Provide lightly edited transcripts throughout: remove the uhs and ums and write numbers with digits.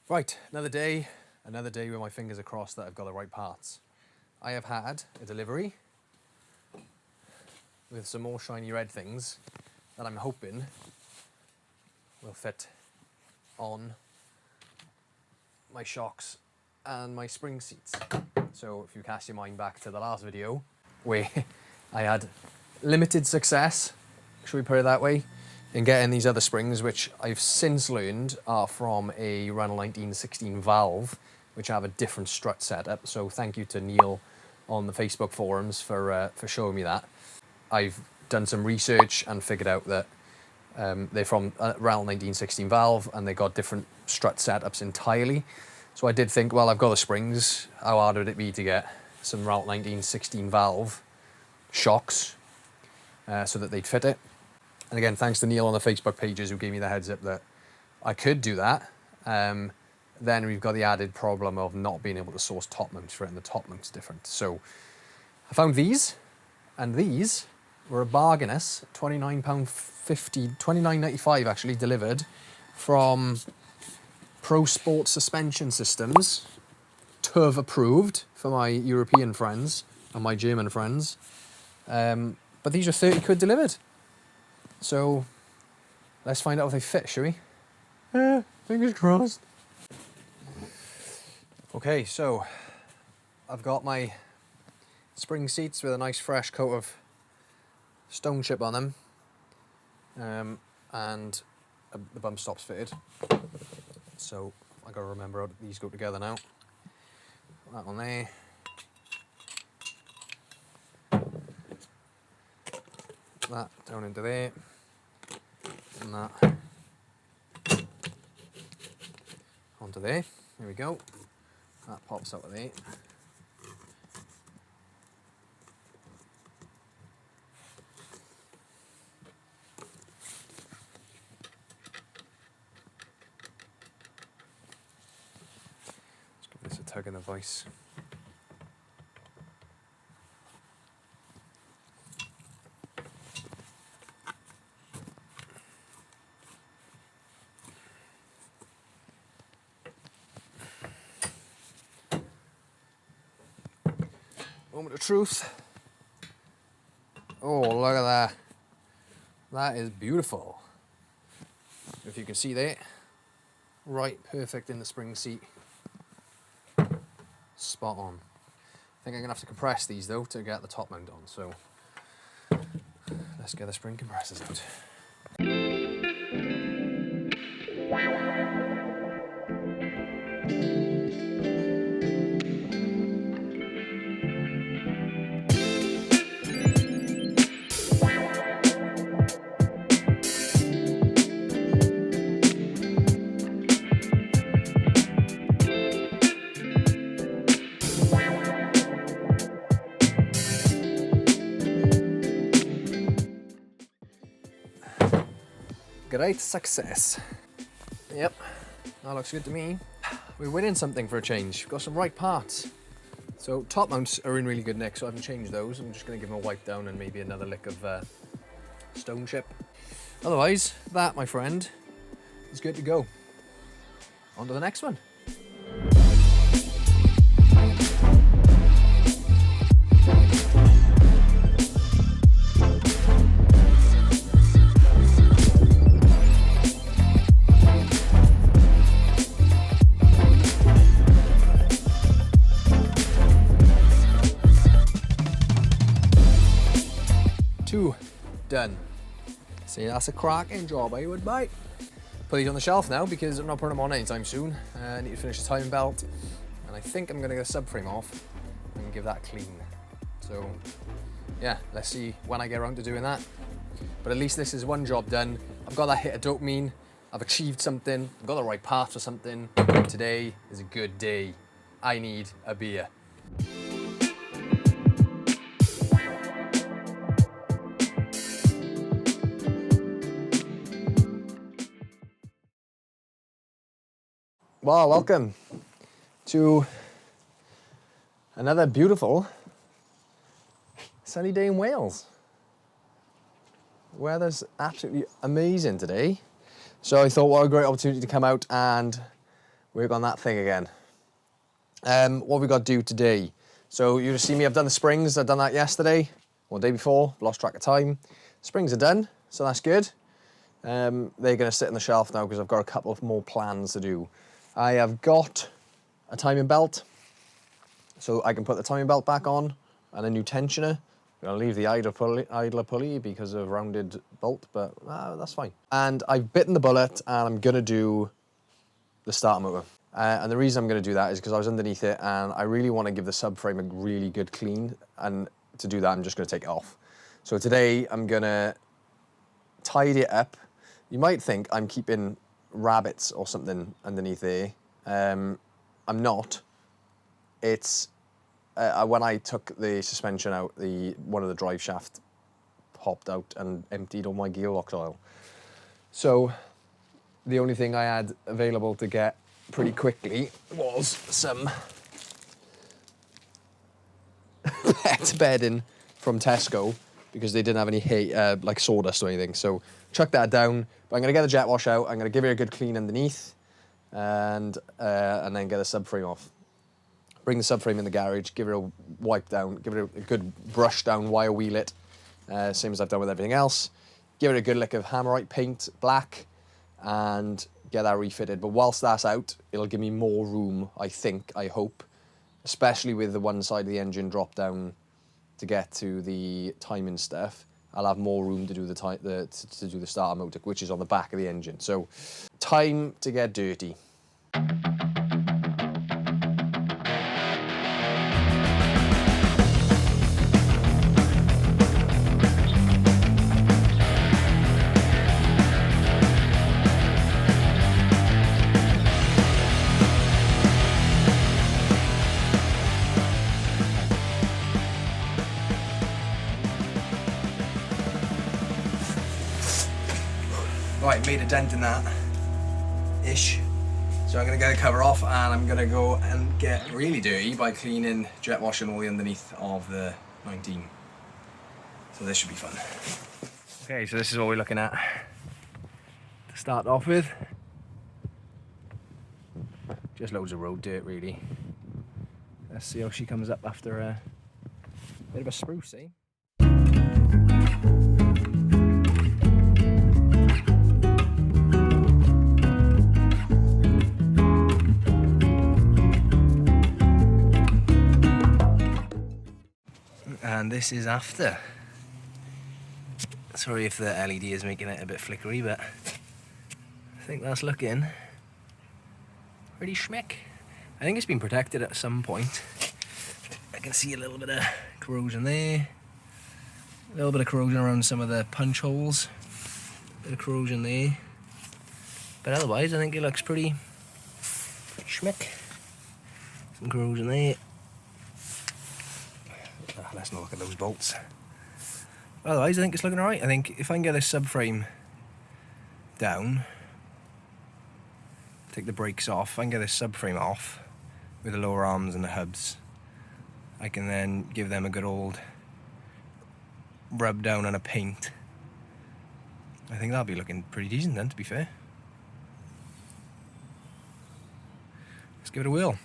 Right, another day with my fingers crossed that I've got the right parts. I have had a delivery with some more shiny red things that I'm hoping will fit on my shocks and my spring seats. So if you cast your mind back to the last video where I had limited success, should we put it that way, in getting these other springs, which I've since learned are from a Renault 1916 valve, which have a different strut setup. So thank you to Neil on the Facebook forums for showing me that. I've done some research and figured out that they're from a Renault 1916 valve and they got different strut setups entirely. So I did think, well, I've got the springs, how hard would it be to get some Renault 1916 valve shocks so that they'd fit it? And again, thanks to Neil on the Facebook pages who gave me the heads up that I could do that. Then we've got the added problem of not being able to source top mounts for it, and the top mount's different. So I found these, and these were a bargainous £29.50, £29.95 actually, delivered from Pro Sport Suspension Systems, TÜV approved for my European friends and my German friends. But these are 30 quid delivered. So let's find out if they fit, shall we? Fingers crossed. Okay, so I've got my spring seats with a nice fresh coat of stone chip on them, and the bump stops fitted. So I got to remember how these go together now. That one there. That down into there, and that onto there. There we go. That pops out of there. Let's give this a tug in the vice. Moment of truth. Oh, look at that. That is beautiful. If you can see there, right, perfect in the spring seat. Spot on. I think I'm gonna have to compress these though to get the top mount on, so let's get the spring compressors out. Great success. Yep, that looks good to me. We're winning something for a change. We've got some right parts. So top mounts are in really good nick, so I haven't changed those. I'm just going to give them a wipe down and maybe another lick of stone chip. Otherwise, that, my friend, is good to go. On to the next one. Two done. See, that's a cracking job, I would buy. Put these on the shelf now because I'm not putting them on anytime soon. I need to finish the timing belt, and I think I'm going to get a subframe off and give that clean. So yeah, let's see when I get around to doing that. But at least this is one job done. I've got that hit of dopamine. I've achieved something. I've got the right parts for something. Today is a good day. I need a beer. Well, welcome to another beautiful sunny day in Wales. Weather's absolutely amazing today. So I thought, what a great opportunity to come out and work on that thing again. What we got to do today? So you see me, I've done the springs. I've done that yesterday or the day before. Lost track of time. Springs are done, so that's good. They're going to sit on the shelf now because I've got a couple of more plans to do. I have got a timing belt, so I can put the timing belt back on and a new tensioner. I'm going to leave the idler pulley because of rounded bolt, but that's fine. And I've bitten the bullet and I'm going to do the starter motor. And the reason I'm going to do that is because I was underneath it and I really want to give the subframe a really good clean. And to do that, I'm just going to take it off. So today I'm going to tidy it up. You might think I'm keeping rabbits or something underneath there. I'm not. It's when I took the suspension out, one of the drive shaft popped out and emptied all my gearbox oil. So the only thing I had available to get pretty quickly was some pet bedding from Tesco because they didn't have any like sawdust or anything. So chuck that down. But I'm going to get the jet wash out. I'm going to give it a good clean underneath and then get the subframe off. Bring the subframe in the garage, give it a wipe down, give it a good brush down, wire wheel it, same as I've done with everything else. Give it a good lick of Hammerite paint, black, and get that refitted. But whilst that's out, it'll give me more room, I think, I hope, especially with the one side of the engine drop down to get to the timing stuff. I'll have more room to do to do the starter motor, which is on the back of the engine. So, time to get dirty. Right, made a dent in that, ish. So I'm gonna get the cover off and I'm gonna go and get really dirty by cleaning, jet washing all the underneath of the 19. So this should be fun. Okay, so this is what we're looking at to start off with. Just loads of road dirt, really. Let's see how she comes up after a bit of a spruce, eh? And this is after. Sorry if the LED is making it a bit flickery, but I think that's looking pretty schmick. I think it's been protected at some point. I can see a little bit of corrosion there, a little bit of corrosion around some of the punch holes, a bit of corrosion there, but otherwise I think it looks pretty schmick. Some corrosion there. Let's not look at those bolts. Otherwise, I think it's looking alright. I think if I can get this subframe down, take the brakes off, if I can get this subframe off with the lower arms and the hubs, I can then give them a good old rub down on a paint. I think that'll be looking pretty decent then, to be fair. Let's give it a whirl.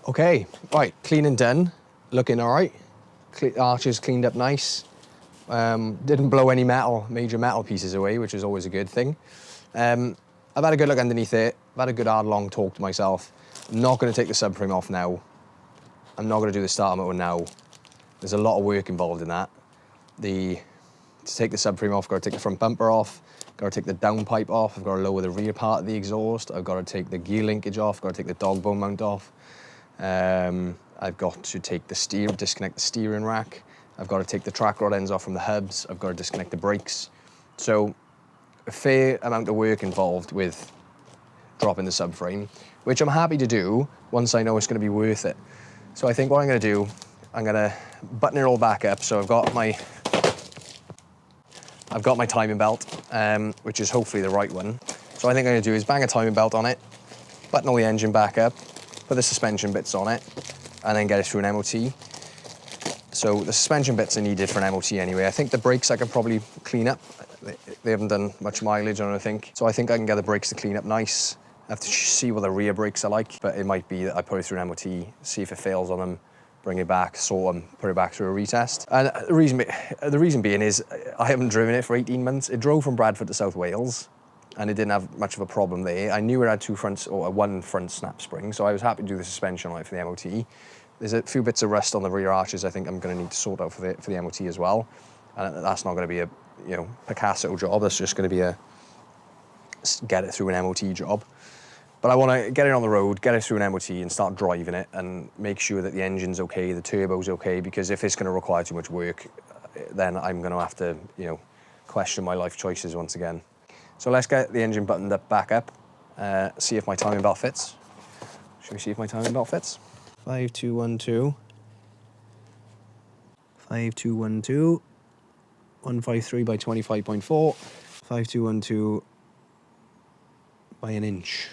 Okay, right, clean and done. Looking all right. Arches cleaned up nice. Didn't blow any major metal pieces away, which is always a good thing. I've had a good look underneath it. I've had a good hard long talk to myself. I'm not going to take the subframe off now. I'm not going to do the starter motor now. There's a lot of work involved in that. To take the subframe off, I've got to take the front bumper off. Got to take the downpipe off. I've got to lower the rear part of the exhaust. I've got to take the gear linkage off. Got to take the dog bone mount off. I've got to take the disconnect the steering rack. I've got to take the track rod ends off from the hubs. I've got to disconnect the brakes. So a fair amount of work involved with dropping the subframe, which I'm happy to do once I know it's going to be worth it. So I think what I'm going to do, I'm going to button it all back up. So I've got my timing belt, which is hopefully the right one. So I think I'm going to do is bang a timing belt on it, button all the engine back up, put the suspension bits on it, and then get it through an MOT. So the suspension bits are needed for an MOT anyway. I think the brakes I can probably clean up. They haven't done much mileage, I don't think. So I think I can get the brakes to clean up nice. I have to see what the rear brakes are like, but it might be that I put it through an MOT, see if it fails on them, bring it back, sort them, put it back through a retest. And the reason being is I haven't driven it for 18 months. It drove from Bradford to South Wales, and it didn't have much of a problem there. I knew it had one front snap spring, so I was happy to do the suspension on it for the MOT. There's a few bits of rust on the rear arches I think I'm going to need to sort out for the MOT as well. And that's not going to be a Picasso job. That's just going to be a get it through an MOT job. But I want to get it on the road, get it through an MOT and start driving it and make sure that the engine's okay, the turbo's okay, because if it's going to require too much work, then I'm going to have to, question my life choices once again. So let's get the engine buttoned up, back up, see if my timing belt fits. Should we see if my timing belt fits? 5212. 5212. 153 by 25.4. 5212 by an inch.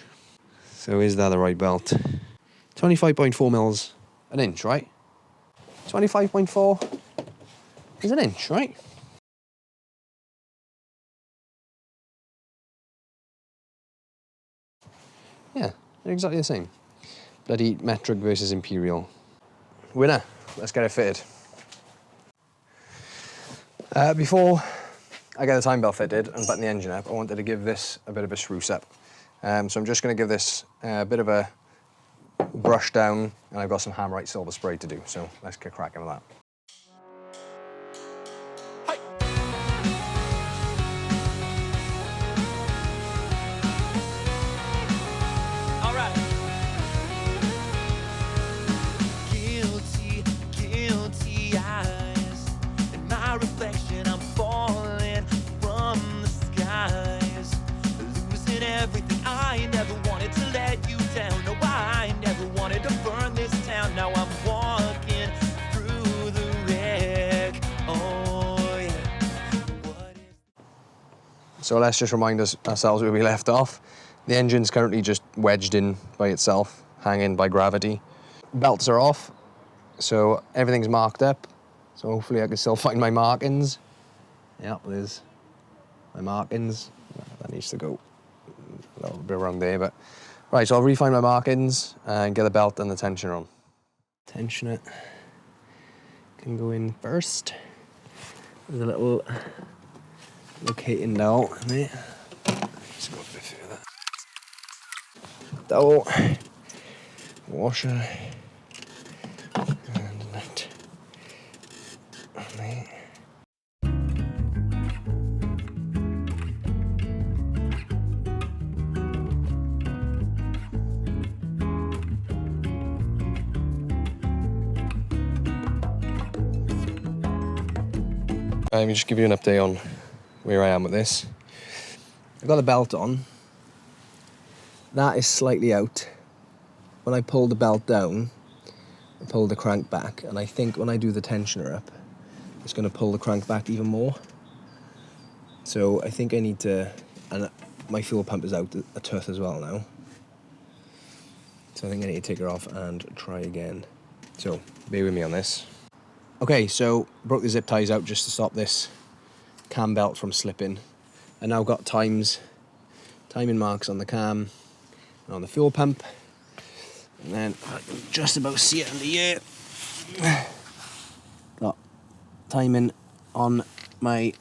So is that the right belt? 25.4 mils an inch, right? 25.4 is an inch, right? Yeah, they're exactly the same. Bloody metric versus imperial. Winner. Let's get it fitted. Before I get the time belt fitted and button the engine up, I wanted to give this a bit of a spruce up. So I'm just going to give this a bit of a brush down, and I've got some Hammerite silver spray to do, so let's get cracking with that. So let's just remind ourselves where we left off. The engine's currently just wedged in by itself, hanging by gravity. Belts are off, so everything's marked up. So hopefully I can still find my markings. Yep, there's my markings. That needs to go a little bit around there, but... Right, so I'll refine my markings and get the belt and the tensioner on. Tensioner can go in first. There's a little locating dowel there. Just go a bit further. Dowel, washer, and a nut on there. Let me just give you an update on where I am with this. I've got the belt on. That is slightly out. When I pull the belt down, I pull the crank back, and I think when I do the tensioner up, it's going to pull the crank back even more. So I think I need to, and my fuel pump is out a tooth as well now. So I think I need to take her off and try again. So bear with me on this. Okay, so broke the zip ties out just to stop this cam belt from slipping. I now got timing marks on the cam and on the fuel pump. And then I can just about see it under here. Got timing on my,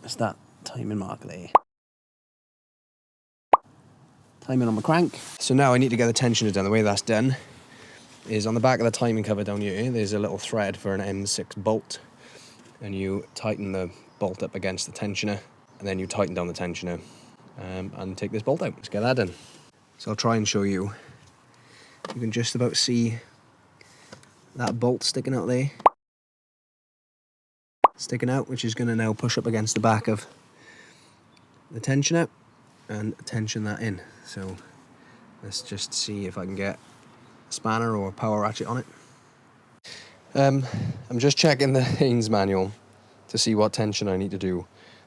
what's that timing mark there? Timing on my crank. So now I need to get the tensioner done. The way that's done is on the back of the timing cover down here, there's a little thread for an M6 bolt. And you tighten the bolt up against the tensioner, and then you tighten down the tensioner and take this bolt out. Let's get that done. So I'll try and show you. You can just about see that bolt sticking out there. Sticking out, which is going to now push up against the back of the tensioner and tension that in. So let's just see if I can get a spanner or a power ratchet on it. I'm just checking the Haynes manual to see what tension I need to do.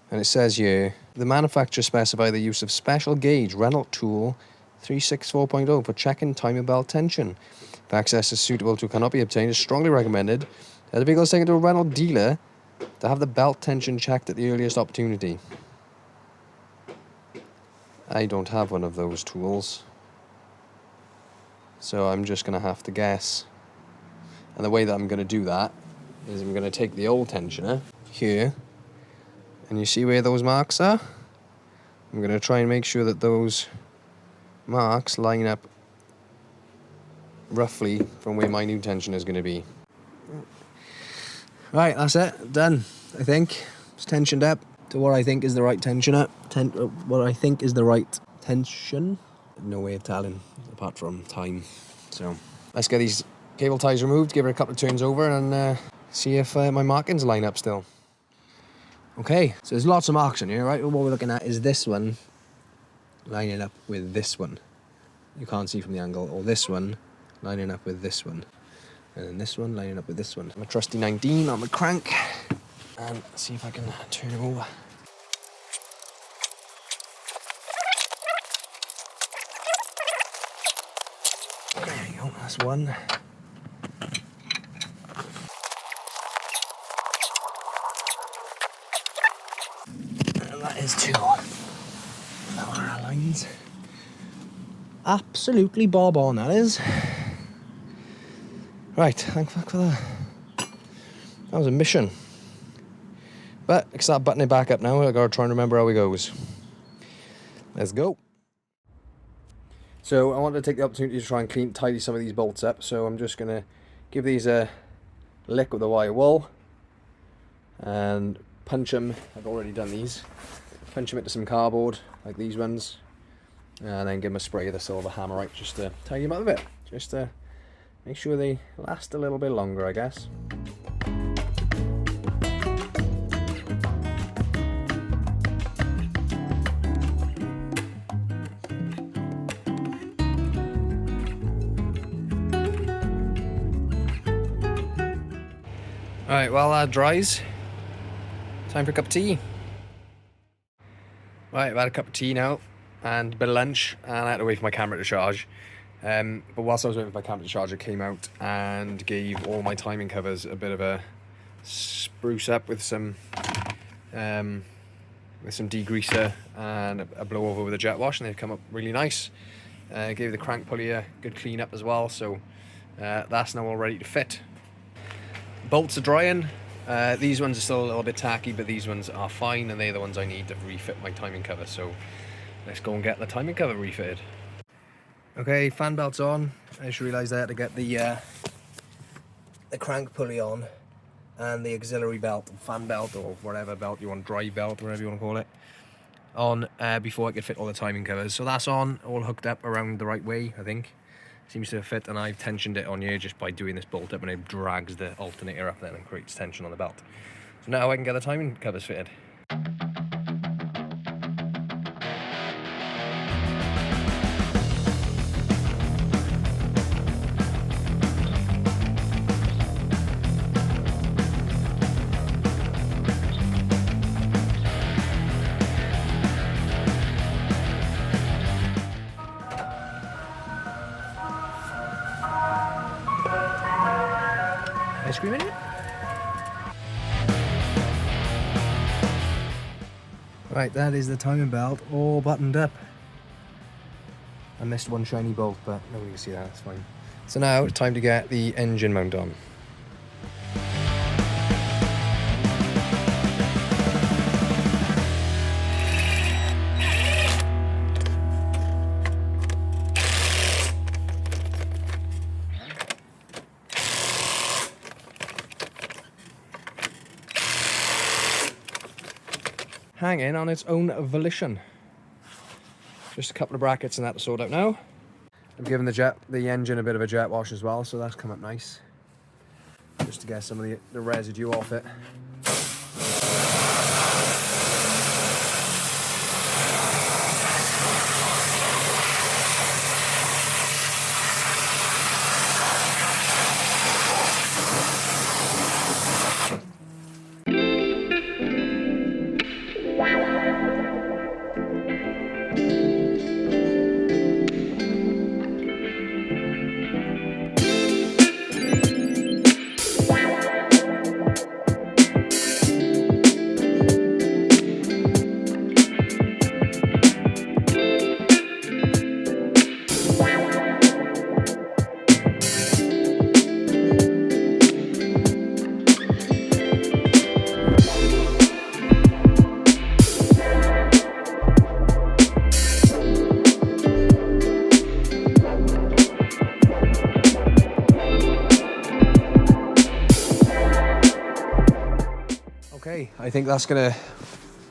And it says here, the manufacturer specify the use of special gauge Renault tool 364.0 for checking timing belt tension. If access is suitable to cannot be obtained, it's strongly recommended that the vehicle is taken to a Renault dealer to have the belt tension checked at the earliest opportunity. I don't have one of those tools, so I'm just going to have to guess. And the way that I'm going to do that is I'm going to take the old tensioner here, and you see where those marks are? I'm going to try and make sure that those marks line up roughly from where my new tensioner is going to be. Right, that's it, done, I think. It's tensioned up to what I think is the right tensioner. What I think is the right tension. No way of telling, apart from time. So, let's get these cable ties removed, give her a couple of turns over, and see if my markings line up still. Okay, so there's lots of marks in here, right? What we're looking at is this one lining up with this one. You can't see from the angle. Or this one lining up with this one. And then this one lining up with this one. My trusty 19 on the crank. And see if I can turn it over. There you go, that's one. And that is two. That are our lines. Absolutely bob on, that is. Right, thank fuck for that. That was a mission. But I can start buttoning it back up now. I gotta try and remember how it goes. Let's go. So I wanted to take the opportunity to try and tidy some of these bolts up. So I'm just gonna give these a lick with the wire wool and punch them. I've already done these. Punch them into some cardboard like these ones, and then give them a spray of the silver hammerite just to tidy them up a bit. Just to make sure they last a little bit longer, I guess. Alright, while that dries, time for a cup of tea. Right, I've had a cup of tea now and a bit of lunch, and I had to wait for my camera to charge. But whilst I was waiting for my camera to charge, I came out and gave all my timing covers a bit of a spruce up with some degreaser and a blow over with a jet wash, and they've come up really nice. Gave the crank pulley a good clean up as well, so that's now all ready to fit. Bolts are drying. These ones are still a little bit tacky, but these ones are fine, and they're the ones I need to refit my timing cover. So let's go and get the timing cover refitted. Okay, fan belt's on. I just realised I had to get the crank pulley on and the auxiliary belt, fan belt, or whatever belt you want, drive belt, whatever you want to call it, on before I could fit all the timing covers. So that's on, all hooked up around the right way, I think. Seems to fit, and I've tensioned it on here just by doing this bolt up, and it drags the alternator up then and creates tension on the belt. So now I can get the timing covers fitted. Ice cream in it? Right, that is the timing belt all buttoned up. I missed one shiny bolt, but nobody can see that, it's fine. So now it's time to get the engine mount on. Hanging on its own volition. Just a couple of brackets and that to sort out now. I've given the engine a bit of a jet wash as well, so that's come up nice. Just to get some of the residue off it. Okay, I think that's gonna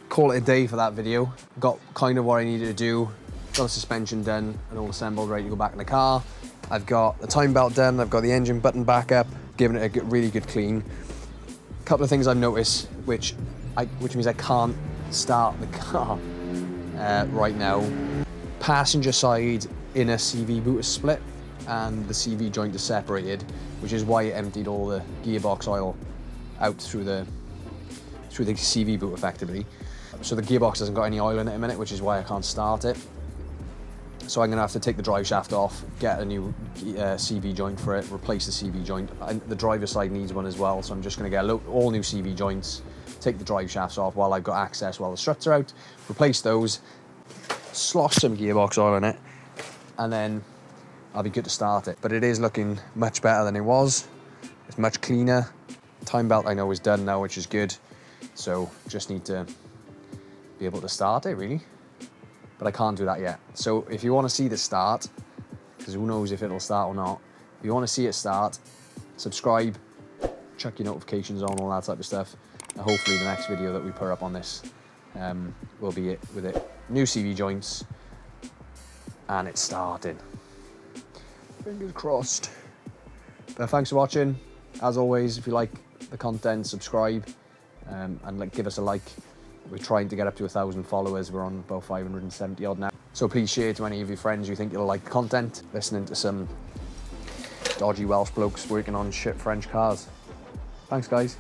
call it a day for that video. Got kind of what I needed to do. Got the suspension done and all assembled, ready to go back in the car. I've got the time belt done, I've got the engine button back up, giving it a really good clean. A couple of things I've noticed, which means I can't start the car right now. Passenger side inner CV boot is split and the CV joint is separated, which is why it emptied all the gearbox oil out through the CV boot effectively. So the gearbox hasn't got any oil in it at the minute, which is why I can't start it. So I'm gonna have to take the drive shaft off, get a new CV joint for it, replace the CV joint. The driver's side needs one as well, so I'm just gonna get all new CV joints, take the drive shafts off while I've got access, while the struts are out, replace those, slosh some gearbox oil in it, and then I'll be good to start it. But it is looking much better than it was. It's much cleaner. Time belt I know is done now, which is good. So just need to be able to start it really. But I can't do that yet. So if you want to see the start, because who knows if it'll start or not, if you want to see it start, subscribe, chuck your notifications on, all that type of stuff. And hopefully the next video that we put up on this will be it with it. New CV joints, and it's starting. Fingers crossed. But thanks for watching. As always, if you like the content, subscribe and give us a like. We're trying to get up to 1,000 followers. We're on about 570 odd now. So please share to any of your friends who think you'll like the content, listening to some dodgy Welsh blokes working on shit French cars. Thanks, guys.